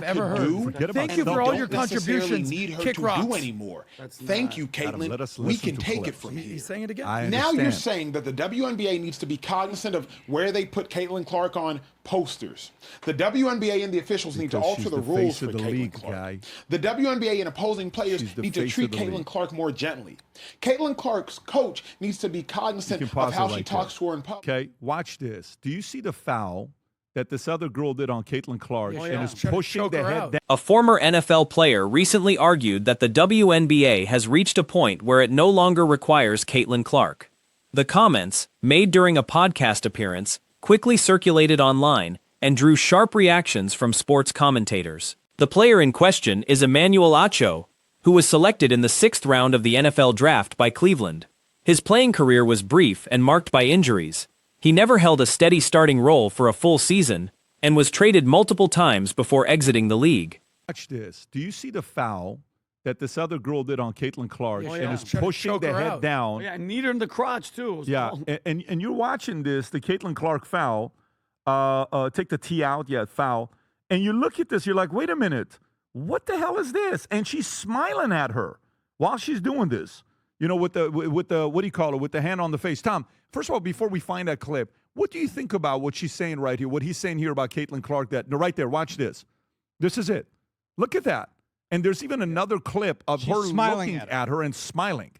ever heard. Thank you for all your contributions. Need her Kick to rocks. do anymore. Thank you, Caitlin. We can take it from here. He's saying it again. Now you're saying that the WNBA needs to be cognizant of where they put Caitlin Clark on posters. The WNBA and the officials need to alter the rules for Caitlin Clark. The WNBA and opposing players need to treat Caitlin Clark more gently. Caitlin Clark's coach needs to be cognizant of how she talks to her in public. Okay, watch this. Do you see the foul that this other girl did on Caitlin Clark and is pushing the head down? A former NFL player recently argued that the WNBA has reached a point where it no longer requires Caitlin Clark. The comments, made during a podcast appearance, quickly circulated online and drew sharp reactions from sports commentators. The player in question is Emmanuel Acho, who was selected in the 6th round of the NFL draft by Cleveland. His playing career was brief and marked by injuries. He never held a steady starting role for a full season and was traded multiple times before exiting the league. Watch this. Do you see the foul that this other girl did on Caitlin Clark and is pushing the head down? Yeah, knee her in the crotch, too. Yeah, and you're watching this, the Caitlin Clark foul, take the T out, foul, and you look at this, you're like, wait a minute, what the hell is this? And she's smiling at her while she's doing this. You know, with the what do you call it? With the hand on the face. Tom, first of all, before we find that clip, what do you think about what she's saying right here? What he's saying here about Caitlin Clark? Right there. Watch this. This is it. Look at that. And there's even another clip of her looking at her and smiling.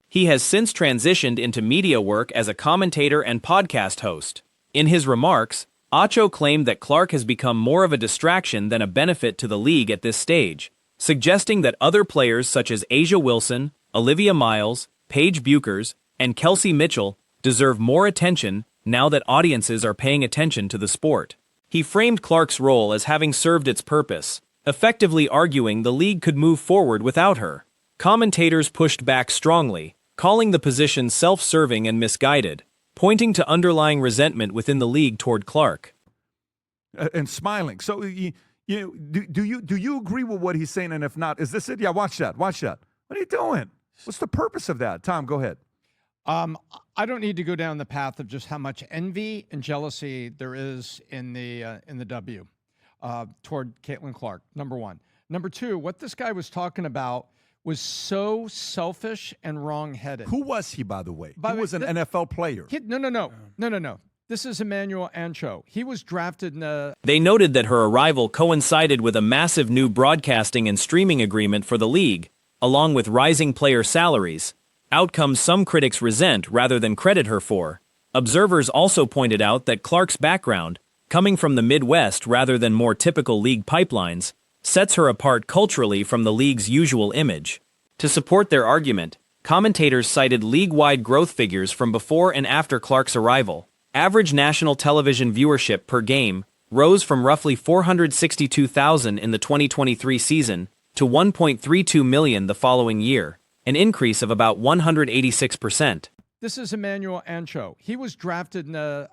He has since transitioned into media work as a commentator and podcast host. In his remarks, Acho claimed that Clark has become more of a distraction than a benefit to the league at this stage, suggesting that other players such as Asia Wilson, Olivia Miles, Paige Buchers, and Kelsey Mitchell deserve more attention now that audiences are paying attention to the sport. He framed Clark's role as having served its purpose, effectively arguing the league could move forward without her. Commentators pushed back strongly, calling the position self-serving and misguided, pointing to underlying resentment within the league toward Clark. And smiling. So, do you agree with what he's saying? And if not, is this it? Yeah, watch that. Watch that. What are you doing? What's the purpose of that? Tom, go ahead. I don't need to go down the path of just how much envy and jealousy there is in the W toward Caitlin Clark, number one. Number two, what this guy was talking about was so selfish and wrong-headed. Who was he, by the way? He was an NFL player. No. This is Emmanuel Ancho. He was drafted in the... They noted that her arrival coincided with a massive new broadcasting and streaming agreement for the league, along with rising player salaries, outcomes some critics resent rather than credit her for. Observers also pointed out that Clark's background, coming from the Midwest rather than more typical league pipelines, sets her apart culturally from the league's usual image. To support their argument, commentators cited league-wide growth figures from before and after Clark's arrival. Average national television viewership per game rose from roughly 462,000 in the 2023 season to 1.32 million the following year, an increase of about 186%. This is Emmanuel Ancho. He was drafted in the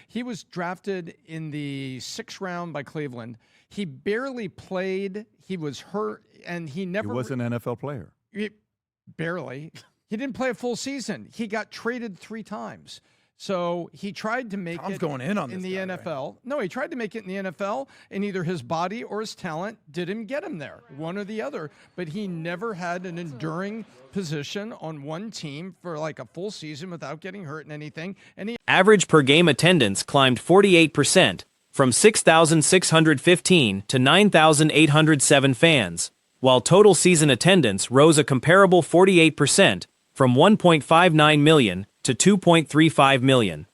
He was drafted in the 6th round by Cleveland. He barely played. He was hurt, and he never. He was an NFL player. Barely. He didn't play a full season. He got traded 3 times. So he tried to make it going in on in this the guy, NFL. right? No, he tried to make it in the NFL, and either his body or his talent didn't get him there, one or the other. But he never had an enduring position on one team for like a full season without getting hurt in anything. And Average per game attendance climbed 48%, from 6,615 to 9,807 fans, while total season attendance rose a comparable 48%, from 1.59 million to 2.35 million.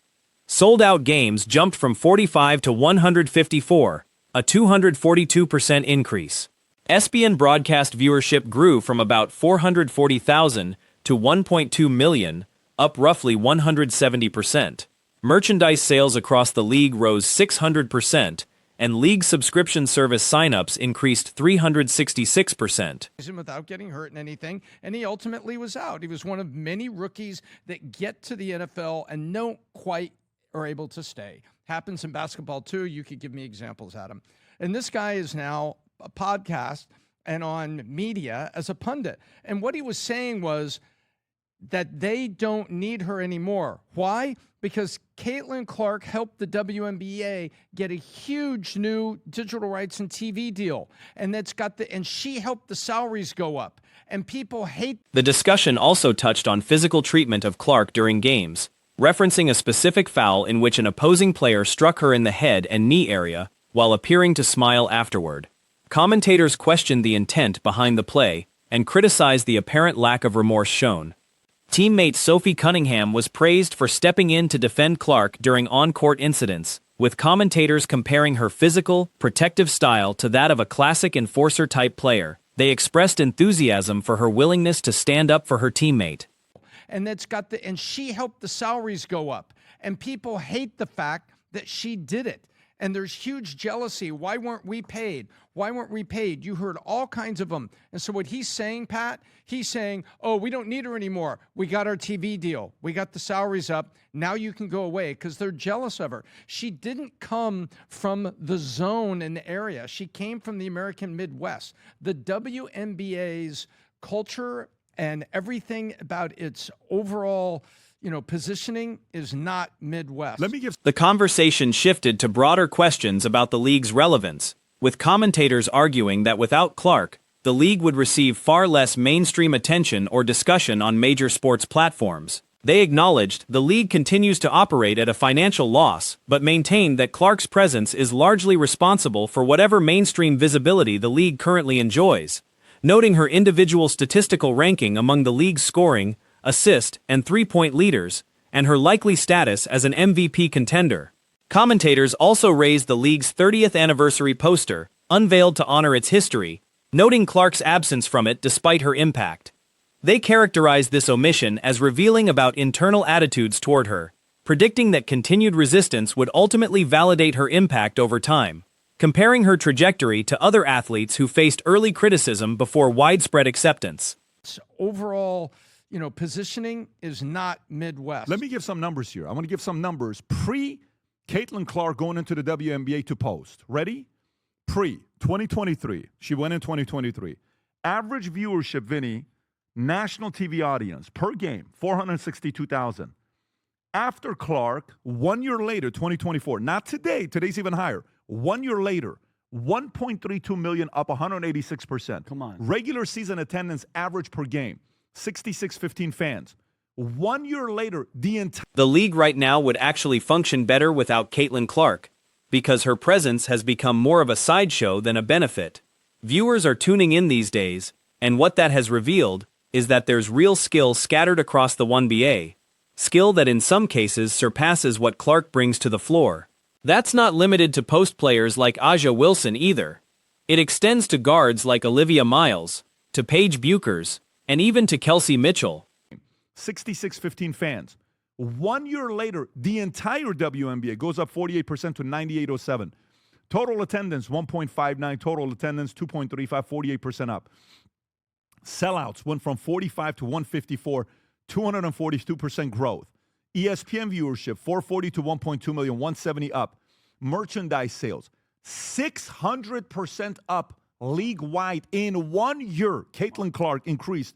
Sold-out games jumped from 45 to 154, a 242% increase. ESPN broadcast viewership grew from about 440,000 to 1.2 million, up roughly 170%. Merchandise sales across the league rose 600%, and league subscription service signups increased 366%. Without getting hurt in anything, and he ultimately was out. He was one of many rookies that get to the NFL and don't quite are able to stay. Happens in basketball too. You could give me examples, Adam. And this guy is now a podcast and on media as a pundit. And what he was saying was, that they don't need her anymore. Why? Because Caitlin Clark helped the WNBA get a huge new digital rights and TV deal. And she helped the salaries go up. And people hate. The discussion also touched on physical treatment of Clark during games, referencing a specific foul in which an opposing player struck her in the head and knee area while appearing to smile afterward. Commentators questioned the intent behind the play and criticized the apparent lack of remorse shown. Teammate Sophie Cunningham was praised for stepping in to defend Clark during on-court incidents, with commentators comparing her physical, protective style to that of a classic enforcer-type player. They expressed enthusiasm for her willingness to stand up for her teammate. And she helped the salaries go up. And people hate the fact that she did it. And there's huge jealousy. Why weren't we paid? Why weren't we paid? You heard all kinds of them. And so what he's saying, Pat, he's saying, oh, we don't need her anymore. We got our TV deal. We got the salaries up. Now you can go away, because they're jealous of her. She didn't come from the zone in the area. She came from the American Midwest. The WNBA's culture and everything about its overall positioning is not Midwest. The conversation shifted to broader questions about the league's relevance, with commentators arguing that without Clark, the league would receive far less mainstream attention or discussion on major sports platforms. They acknowledged the league continues to operate at a financial loss, but maintained that Clark's presence is largely responsible for whatever mainstream visibility the league currently enjoys, noting her individual statistical ranking among the league's scoring, assist, and three-point leaders, and her likely status as an MVP contender. Commentators also raised the league's 30th anniversary poster, unveiled to honor its history, noting Clark's absence from it despite her impact. They characterized this omission as revealing about internal attitudes toward her, predicting that continued resistance would ultimately validate her impact over time, comparing her trajectory to other athletes who faced early criticism before widespread acceptance. Overall, positioning is not Midwest. Let me give some numbers here. I want to give some numbers. Caitlin Clark going into the WNBA to post. Ready? 2023. She went in 2023. Average viewership, Vinny, national TV audience per game, 462,000. After Clark, 1 year later, 2024, not today, today's even higher. 1 year later, 1.32 million, up 186%. Come on. Regular season attendance average per game, 6,615 fans. 1 year later, The league right now would actually function better without Caitlin Clark, because her presence has become more of a sideshow than a benefit. Viewers are tuning in these days, and what that has revealed is that there's real skill scattered across the WNBA, skill that in some cases surpasses what Clark brings to the floor. That's not limited to post players like Aja Wilson either. It extends to guards like Olivia Miles, to Paige Buchers, and even to Kelsey Mitchell. 6,615 fans. 1 year later, the entire WNBA goes up 48% to 9,807. Total attendance, 1.59. Total attendance, 2.35, 48% up. Sellouts went from 45 to 154, 242% growth. ESPN viewership, 440 to 1.2 million, 170 up. Merchandise sales, 600% up league-wide in 1 year. Caitlin Clark increased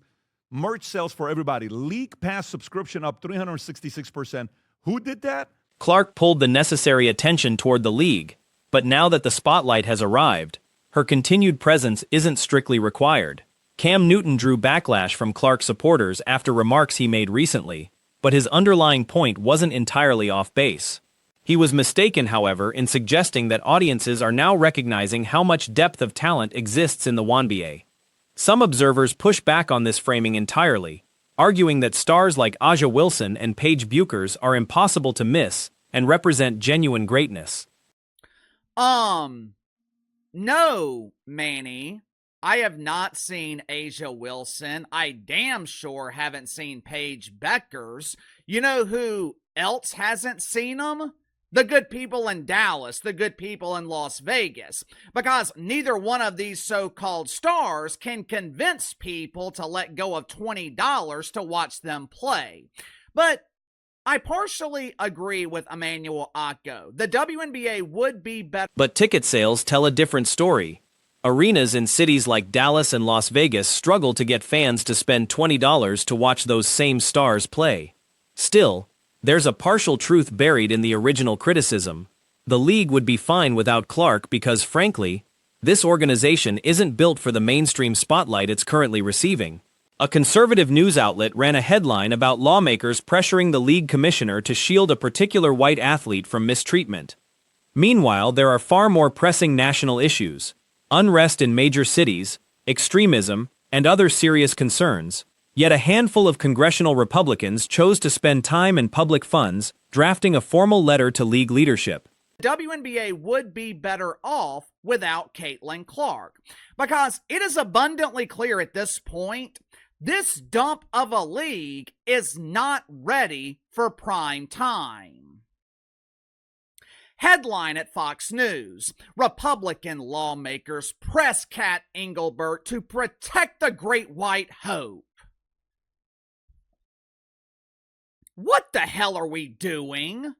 merch sales for everybody. League Pass subscription up 366%. Who did that? Clark pulled the necessary attention toward the league, but now that the spotlight has arrived, her continued presence isn't strictly required. Cam Newton drew backlash from Clark supporters after remarks he made recently, but his underlying point wasn't entirely off base. He was mistaken, however, in suggesting that audiences are now recognizing how much depth of talent exists in the WNBA. Some observers push back on this framing entirely, arguing that stars like Aja Wilson and Paige Buchers are impossible to miss and represent genuine greatness. No, Manny. I have not seen Aja Wilson. I damn sure haven't seen Paige Buchers. You know who else hasn't seen them? The good people in Dallas, the good people in Las Vegas, because neither one of these so-called stars can convince people to let go of $20 to watch them play. But I partially agree with Emmanuel Akko. The WNBA would be better. But ticket sales tell a different story. Arenas in cities like Dallas and Las Vegas struggle to get fans to spend $20 to watch those same stars play. Still, there's a partial truth buried in the original criticism. The league would be fine without Clark because, frankly, this organization isn't built for the mainstream spotlight it's currently receiving. A conservative news outlet ran a headline about lawmakers pressuring the league commissioner to shield a particular white athlete from mistreatment. Meanwhile, there are far more pressing national issues: unrest in major cities, extremism, and other serious concerns. Yet a handful of congressional Republicans chose to spend time and public funds drafting a formal letter to league leadership. WNBA would be better off without Caitlin Clark, because it is abundantly clear at this point this dump of a league is not ready for prime time. Headline at Fox News: Republican lawmakers press Kat Engelbert to protect the Great White Hope. What the hell are we doing?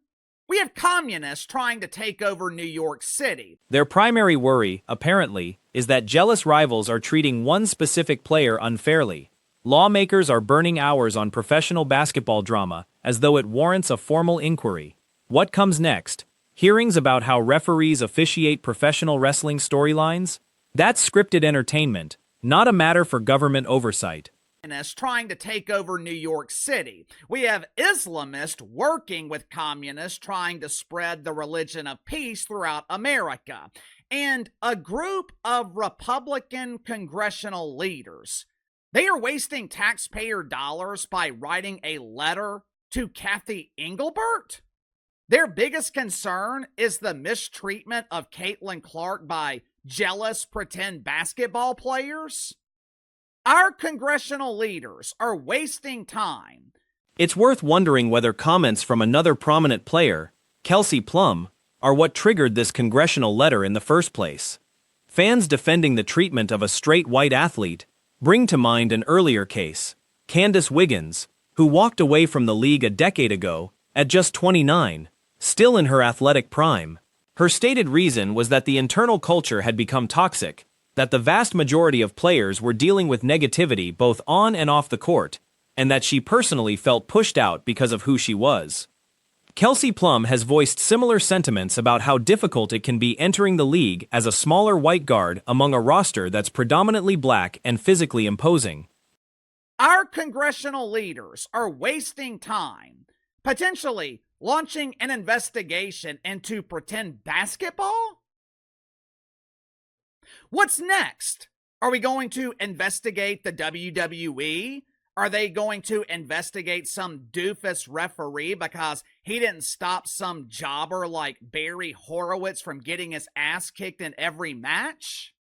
We have communists trying to take over New York City. Their primary worry, apparently, is that jealous rivals are treating one specific player unfairly. Lawmakers are burning hours on professional basketball drama as though it warrants a formal inquiry. What comes next? Hearings about how referees officiate professional wrestling storylines? That's scripted entertainment, not a matter for government oversight. Trying to take over New York City. We have Islamists working with communists trying to spread the religion of peace throughout America. And a group of Republican congressional leaders, they are wasting taxpayer dollars by writing a letter to Kathy Engelbert. Their biggest concern is the mistreatment of Caitlin Clark by jealous pretend basketball players. Our congressional leaders are wasting time. It's worth wondering whether comments from another prominent player, Kelsey Plum, are what triggered this congressional letter in the first place. Fans defending the treatment of a straight white athlete bring to mind an earlier case, Candace Wiggins, who walked away from the league a decade ago at just 29, still in her athletic prime. Her stated reason was that the internal culture had become toxic, that the vast majority of players were dealing with negativity both on and off the court, and that she personally felt pushed out because of who she was. Kelsey Plum has voiced similar sentiments about how difficult it can be entering the league as a smaller white guard among a roster that's predominantly black and physically imposing. Our congressional leaders are wasting time, potentially launching an investigation into pretend basketball? What's next? Are we going to investigate the WWE? Are they going to investigate some doofus referee because he didn't stop some jobber like Barry Horowitz from getting his ass kicked in every match?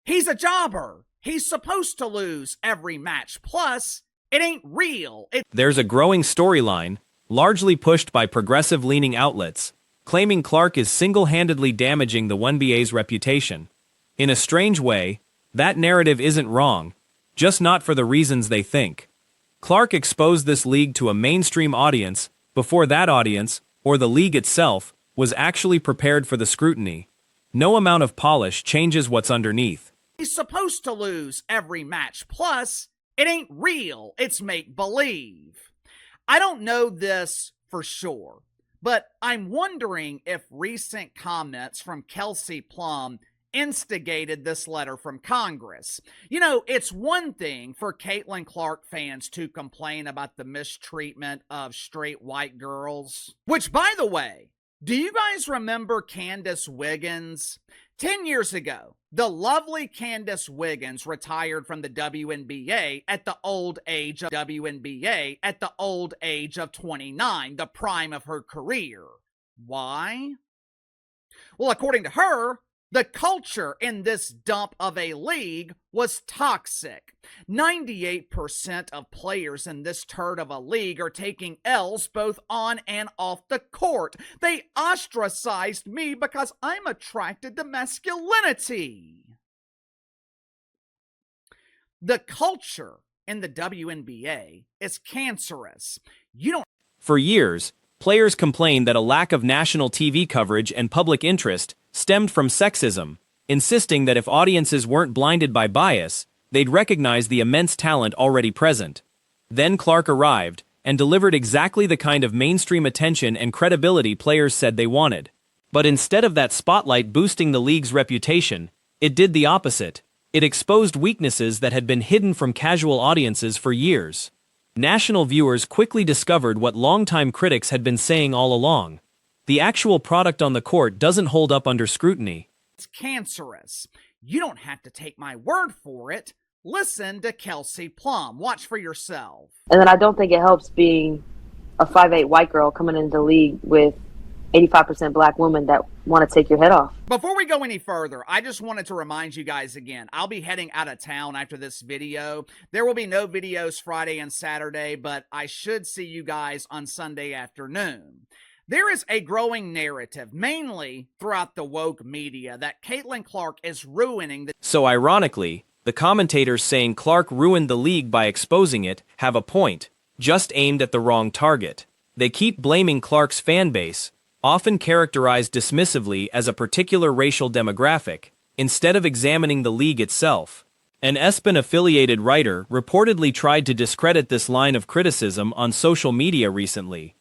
He's a jobber. He's supposed to lose every match. Plus, it ain't real. There's a growing storyline, largely pushed by progressive-leaning outlets, claiming Clark is single-handedly damaging the WNBA's reputation. In a strange way, that narrative isn't wrong, just not for the reasons they think. Clark exposed this league to a mainstream audience before that audience, or the league itself, was actually prepared for the scrutiny. No amount of polish changes what's underneath. He's supposed to lose every match. Plus, it ain't real. It's make-believe. I don't know this for sure, but I'm wondering if recent comments from Kelsey Plum instigated this letter from Congress. You know, it's one thing for Caitlin Clark fans to complain about the mistreatment of straight white girls, which, by the way, do you guys remember Candace Wiggins? 10 years ago, the lovely Candace Wiggins retired from the WNBA at the old age of 29, the prime of her career. Why? Well, according to her, the culture in this dump of a league was toxic. 98% of players in this turd of a league are taking L's both on and off the court. They ostracized me because I'm attracted to masculinity. The culture in the WNBA is cancerous. For years, players complained that a lack of national TV coverage and public interest stemmed from sexism, insisting that if audiences weren't blinded by bias, they'd recognize the immense talent already present. Then Clark arrived and delivered exactly the kind of mainstream attention and credibility players said they wanted. But instead of that spotlight boosting the league's reputation, it did the opposite. It exposed weaknesses that had been hidden from casual audiences for years. National viewers quickly discovered what longtime critics had been saying all along. The actual product on the court doesn't hold up under scrutiny. It's cancerous. You don't have to take my word for it. Listen to Kelsey Plum. Watch for yourself. And then I don't think it helps being a 5'8" white girl coming into the league with 85% black women that want to take your head off. Before we go any further, I just wanted to remind you guys again, I'll be heading out of town after this video. There will be no videos Friday and Saturday, but I should see you guys on Sunday afternoon. There is a growing narrative, mainly throughout the woke media, that Caitlin Clark is ruining the... So ironically, the commentators saying Clark ruined the league by exposing it have a point, just aimed at the wrong target. They keep blaming Clark's fan base, often characterized dismissively as a particular racial demographic, instead of examining the league itself. An ESPN-affiliated writer reportedly tried to discredit this line of criticism on social media recently,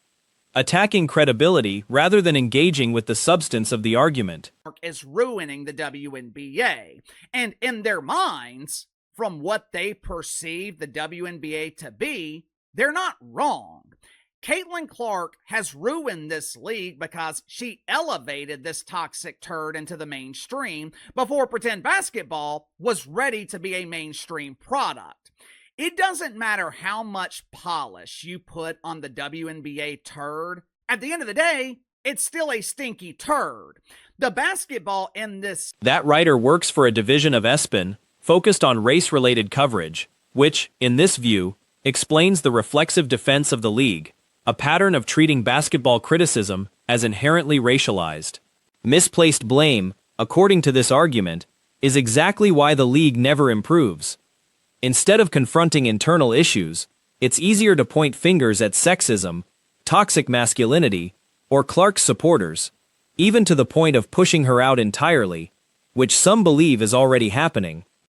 attacking credibility rather than engaging with the substance of the argument. Is ruining the WNBA. And in their minds, from what they perceive the WNBA to be, they're not wrong. Caitlin Clark has ruined this league because she elevated this toxic turd into the mainstream before pretend basketball was ready to be a mainstream product. It doesn't matter how much polish you put on the WNBA turd. At the end of the day, it's still a stinky turd. The basketball in this... That writer works for a division of ESPN focused on race-related coverage, which, in this view, explains the reflexive defense of the league, a pattern of treating basketball criticism as inherently racialized. Misplaced blame, according to this argument, is exactly why the league never improves. Instead of confronting internal issues, it's easier to point fingers at sexism, toxic masculinity, or Clark's supporters, even to the point of pushing her out entirely, which some believe is already happening.